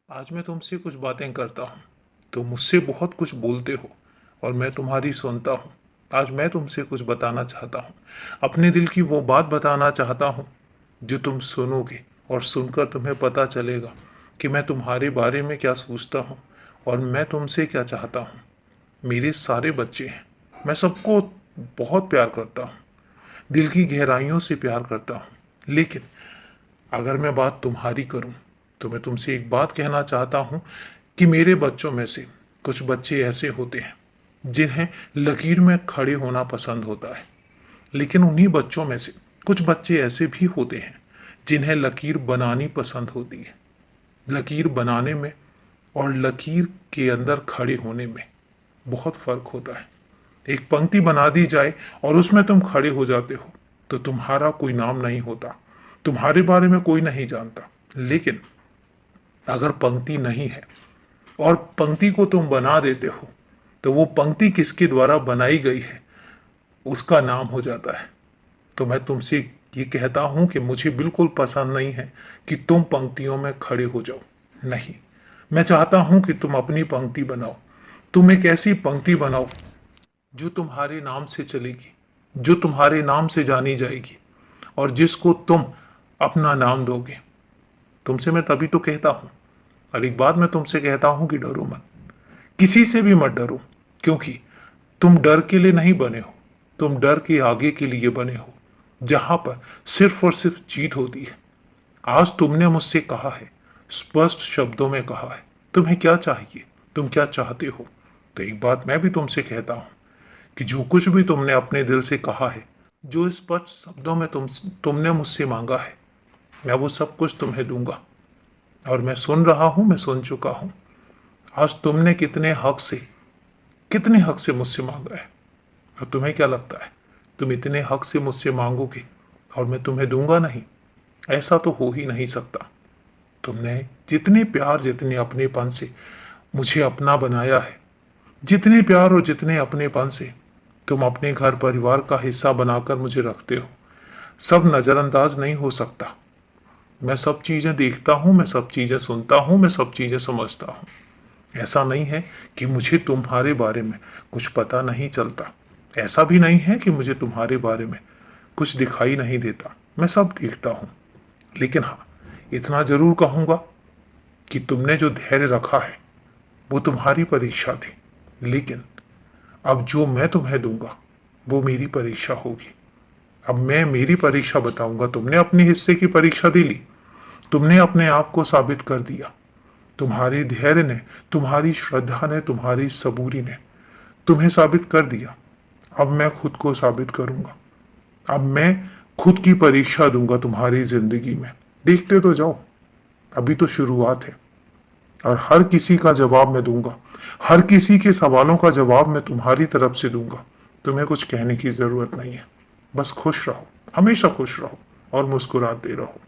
आज मैं तुमसे कुछ बातें करता हूँ। तुम मुझसे बहुत कुछ बोलते हो और मैं तुम्हारी सुनता हूँ। आज मैं तुमसे कुछ बताना चाहता हूँ। अपने दिल की वो बात बताना चाहता हूँ जो तुम सुनोगे और सुनकर तुम्हें पता चलेगा कि मैं तुम्हारे बारे में क्या सोचता हूँ और मैं तुमसे क्या चाहता हूँ। मेरे सारे बच्चे हैं। मैं सबको बहुत प्यार करता हूँ। दिल की गहराइयों से प्यार करता हूँ। लेकिन अगर मैं बात तुम्हारी करूं तो मैं तुमसे एक बात कहना चाहता हूं कि मेरे बच्चों में से कुछ बच्चे ऐसे होते हैं जिन्हें लकीर में खड़े होना पसंद होता है। लेकिन उन्हीं बच्चों में से कुछ बच्चे ऐसे भी होते हैं जिन्हें लकीर बनानी पसंद होती है। लकीर बनाने में और लकीर के अंदर खड़े होने में बहुत फर्क होता है। एक पंक्ति बना दी जाए और उसमें तुम खड़े हो जाते हो तो तुम्हारा कोई नाम नहीं होता, तुम्हारे बारे में कोई नहीं जानता। लेकिन अगर पंक्ति नहीं है और पंक्ति को तुम बना देते हो तो वो पंक्ति किसके द्वारा बनाई गई है उसका नाम हो जाता है। तो मैं तुमसे ये कहता हूं कि मुझे बिल्कुल पसंद नहीं है कि तुम पंक्तियों में खड़े हो जाओ। नहीं, मैं चाहता हूं कि तुम अपनी पंक्ति बनाओ। तुम एक ऐसी पंक्ति बनाओ जो तुम्हारे नाम से चलेगी, जो तुम्हारे नाम से जानी जाएगी और जिसको तुम अपना नाम दोगे। तुमसे मैं तभी तो कहता हूं, और एक बात मैं तुमसे कहता हूं कि डरो मत, किसी से भी मत डरो, क्योंकि तुम डर के लिए नहीं बने हो, तुम डर के आगे के लिए बने हो, जहां पर सिर्फ और सिर्फ जीत होती है। आज तुमने मुझसे कहा है, स्पष्ट शब्दों में कहा है, तुम्हें क्या चाहिए, तुम क्या चाहते हो। तो एक बात मैं भी तुमसे कहता हूं कि जो कुछ भी तुमने अपने दिल से कहा है, जो स्पष्ट शब्दों में तुमने मुझसे मांगा है, मैं वो सब कुछ तुम्हें दूंगा। और मैं सुन रहा हूं, मैं सुन चुका हूं। आज तुमने कितने हक से मुझसे मांगा है। और तुम्हें क्या लगता है, तुम इतने हक से मुझसे मांगोगे और मैं तुम्हें दूंगा नहीं? ऐसा तो हो ही नहीं सकता। तुमने जितने प्यार, जितने अपनेपन से मुझे अपना बनाया है, जितने प्यार और जितने अपनेपन से तुम अपने घर परिवार का हिस्सा बनाकर मुझे रखते हो, सब नजरअंदाज नहीं हो सकता। मैं सब चीजें देखता हूं, मैं सब चीजें सुनता हूं, मैं सब चीजें समझता हूं। ऐसा नहीं है कि मुझे तुम्हारे बारे में कुछ पता नहीं चलता। ऐसा भी नहीं है कि मुझे तुम्हारे बारे में कुछ दिखाई नहीं देता। मैं सब देखता हूं। लेकिन हाँ, इतना जरूर कहूंगा कि तुमने जो धैर्य रखा है वो तुम्हारी परीक्षा थी। लेकिन अब जो मैं तुम्हें दूंगा वो मेरी परीक्षा होगी। अब मैं मेरी परीक्षा बताऊंगा। तुमने अपने हिस्से की परीक्षा दे ली, तुमने अपने आप को साबित कर दिया। तुम्हारे धैर्य ने, तुम्हारी श्रद्धा ने, तुम्हारी सबूरी ने तुम्हें साबित कर दिया। अब मैं खुद को साबित करूंगा। अब मैं खुद की परीक्षा दूंगा तुम्हारी जिंदगी में। देखते तो जाओ, अभी तो शुरुआत है। और हर किसी का जवाब मैं दूंगा, हर किसी के सवालों का जवाब मैं तुम्हारी तरफ से दूंगा। तुम्हें कुछ कहने की जरूरत नहीं है। बस खुश रहो, हमेशा खुश रहो और मुस्कुराते रहो।